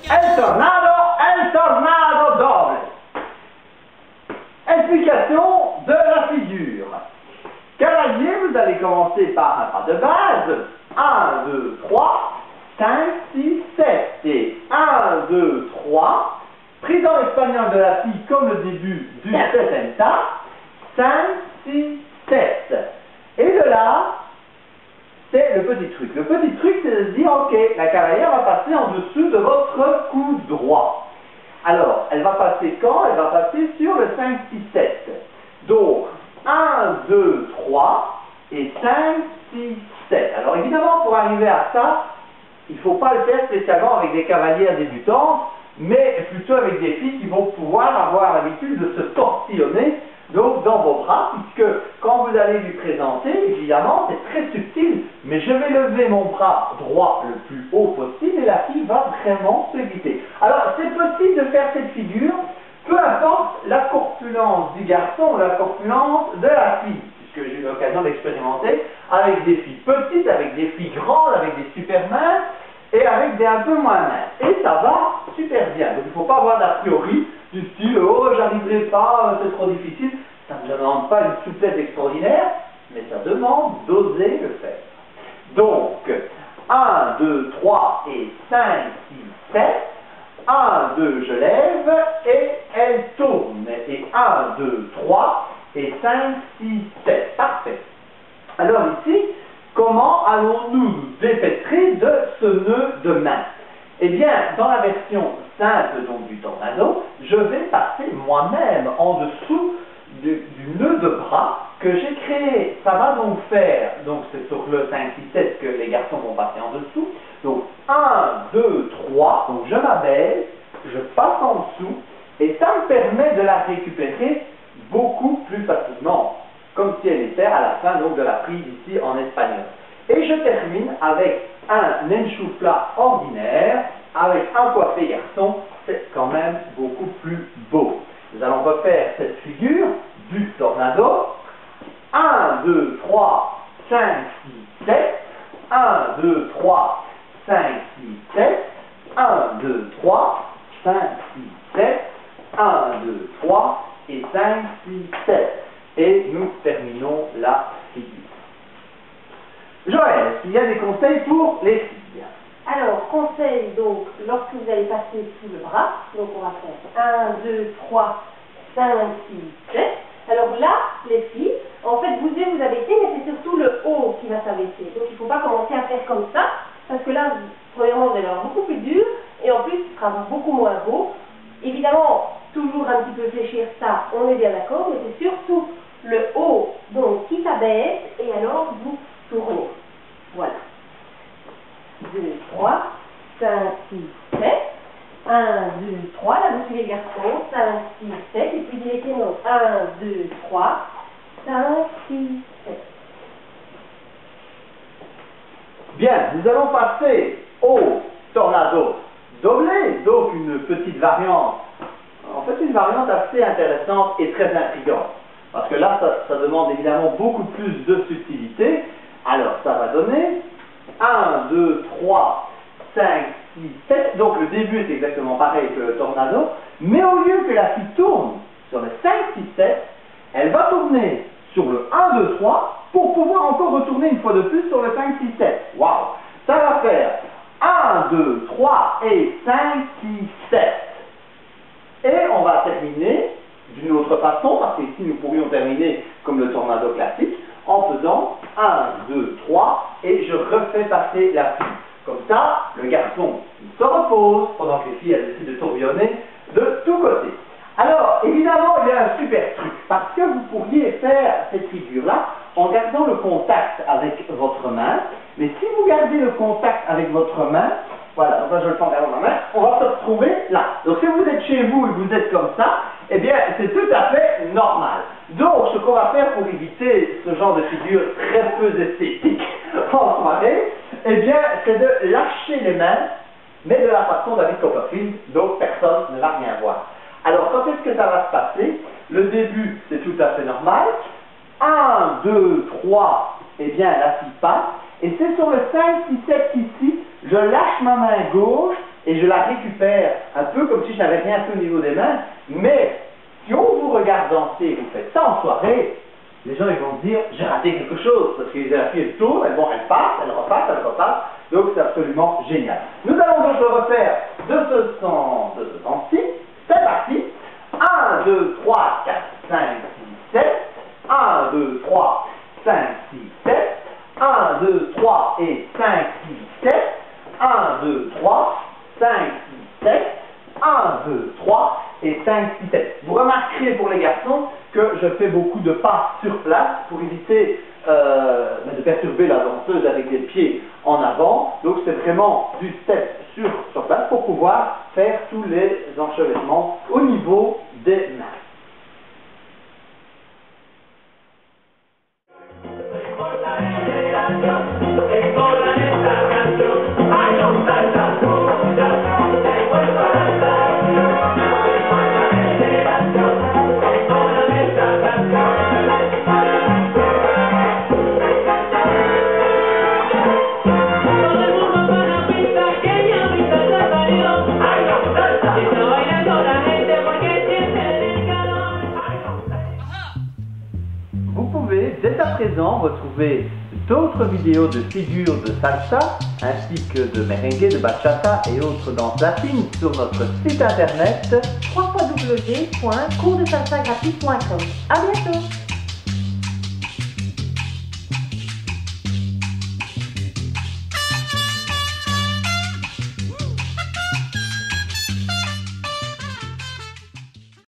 El tornado doble. Explication de la figure. Cavalier, vous allez commencer par un pas de base. 1, 2, 3, 5, 6, 7. Et 1, 2, 3. Pris dans l'espagnol de la fille comme le début du setenta. 5, 6, 7. Et de là, c'est le petit truc. Le petit truc, c'est de se dire, ok, la cavalière va passer en dessous de votre cou droit. Alors, elle va passer quand? Elle va passer sur le 5, 6, 7. Donc, 1, 2, 3 et 5, 6, 7. Alors, évidemment, pour arriver à ça, il ne faut pas le faire spécialement avec des cavalières débutantes, mais plutôt avec des filles qui vont pouvoir avoir l'habitude de se tortillonner donc dans vos bras, puisque quand vous allez lui présenter, évidemment, c'est très subtil, mais je vais lever mon bras droit le plus haut possible et la fille va vraiment se glisser. Alors, c'est possible de faire cette figure, peu importe la corpulence du garçon ou la corpulence de la fille, puisque j'ai eu l'occasion d'expérimenter avec des filles petites, avec des filles grandes, avec des super minces et avec des un peu moins minces. Et ça va super bien. Donc, il ne faut pas avoir d'a priori du style « Oh, j'arriverai pas, c'est trop difficile ». Ça ne demande pas une souplesse extraordinaire, mais ça demande d'oser le faire. Donc, 1, 2, 3 et 5, 6, 7. 1, 2, je lève et elle tourne. Et 1, 2, 3 et 5, 6, 7. Parfait. Alors ici, comment allons-nous nous dépêtrer de ce nœud de main? Eh bien, dans la version simple donc, du tornado, je vais passer moi-même en dessous du nœud de bras que j'ai créé. Ça va donc faire, donc c'est sur le 5, 6, 7 que les garçons vont passer en dessous. Donc 1, 2, 3, donc je m'abaisse, je passe en dessous, et ça me permet de la récupérer beaucoup plus facilement, comme si elle était à la fin donc, de la prise ici en espagnol. Et je termine avec un enchufla ordinaire, avec un coiffé garçon, c'est quand même beaucoup plus beau. Nous allons refaire cette figure du tornado. 1, 2, 3, 5, 6, 7. 1, 2, 3, 5, 6, 7. 1, 2, 3, 5, 6, 7. 1, 2, 3 et 5, 6, 7. Et nous terminons la figure. Joël, est-ce qu'il y a des conseils pour les filles? Alors, conseil, donc, lorsque vous allez passer sous le bras, donc on va faire 1, 2, 3, 5, 6, 7. Alors là, les filles, en fait, vous abaissez, mais c'est surtout le haut qui va s'abaisser. Donc il ne faut pas commencer à faire comme ça, parce que là, premièrement, vous allez avoir beaucoup plus dur, et en plus, ce sera beaucoup moins beau. Évidemment, toujours un petit peu fléchir ça, on est bien d'accord, mais c'est surtout le haut, donc, qui s'abaisse, et alors vous tournez. Voilà. 2, 3, 5, 6, 7. 1, 2, 3. Là, vous suivez le garçon. 5, 6, 7. Et puis, il était non. 1, 2, 3. 5, 6, 7. Bien, nous allons passer au tornado doublé, donc une petite variante. En fait, une variante assez intéressante et très intrigante. Parce que là, ça demande évidemment beaucoup plus de subtilité. Alors, ça va donner 1, 2, 3, 5, 6, 7. Donc, le début est exactement pareil que le tornado. Mais au lieu que la fille tourne sur le 5, 6, 7, elle va tourner sur le 1, 2, 3 pour pouvoir encore retourner une fois de plus sur le 5, 6, 7. Waouh! Ça va faire 1, 2, 3 et 5, 6, 7. Et on va terminer d'une autre façon, parce qu'ici nous pourrions terminer comme le tornado classique, en faisant 1, 2, 3, et je refais passer la fille. Comme ça, le garçon se repose, pendant que les filles elles décident de tourbillonner de tous côtés. Alors, évidemment, il y a un super truc, parce que vous pourriez faire cette figure-là en gardant le contact avec votre main, mais si vous gardez le contact avec votre main, voilà, donc là je le fais en gardant ma main, on va se retrouver là. Donc si vous êtes chez vous et que vous êtes comme ça, eh bien c'est tout à fait normal. Donc ce qu'on va faire pour éviter ce genre de figure très peu esthétique en soirée, eh bien c'est de lâcher les mains, mais de la façon David Copperfield, donc personne ne va rien voir. Alors quand est-ce que ça va se passer? Le début c'est tout à fait normal. 1, 2, 3, eh bien la fille passe. Et c'est sur le 5, 6, 7 ici, je lâche ma main gauche et je la récupère un peu comme si je n'avais rien fait au niveau des mains, mais si on vous regarde danser, vous faites ça en soirée, les gens ils vont se dire j'ai raté quelque chose, parce que la fille elle tourne, elle passe, elle repasse, donc c'est absolument génial. Nous allons donc le refaire de ce sens-ci, c'est parti, 1, 2, 3, 4, 5, 6, 7, 1, 2, 3, 5, 6, 7, 1, 2, 3 et 5, 6, 7, 1, 2, 3, 5, 6, 7, 1, 2, 3 et 5, 6, 7. Vous remarquerez pour les garçons que je fais beaucoup de pas sur place pour éviter de perturber la danseuse avec les pieds en avant. Donc c'est vraiment du step sur place pour pouvoir faire tous les enchevêtrements au niveau des mains. Vous pouvez dès à présent retrouver d'autres vidéos de figures de salsa ainsi que de merengue, de bachata et autres danses latines sur notre site internet www.coursdesalsagratuit.com. À bientôt!